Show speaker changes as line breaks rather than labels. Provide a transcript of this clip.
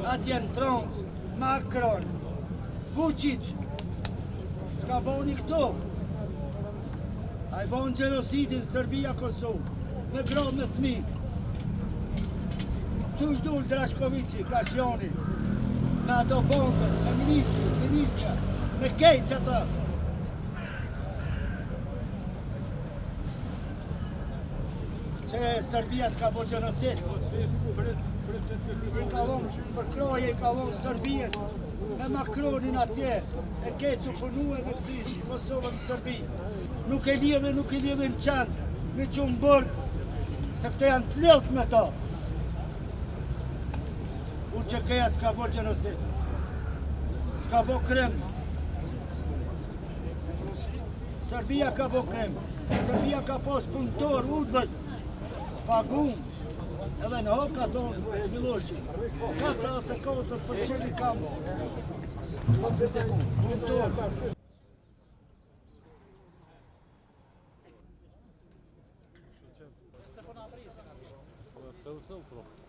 atje në Trump, Macron, Vučić, shka boni këto? A i boni gjenosidin Serbia, Kosovë, me grobë me thmi. Qush dul Drashkovici, Kasjoni, me ato bombë, me ministra, me kejtë që ato. Që Serbia s'ka bo gjenosid. I ka vonë për kroje, i ka vonë Serbijes, me Macronin atje, e kejtë të punu e me këtish, Kosovën në Serbi. Nuk e lidhe në qëndë, me Qumburg, se këte janë të lëllët me ta. U që këja s'ka bo gjenosid, s'ka bo krem. Serbia ka bo krem, Serbia ka pos punëtor, udbës, pagun, edhe në hoka tonë Miloshi, 44% kam punëtor.
Se po na apri, se na apri.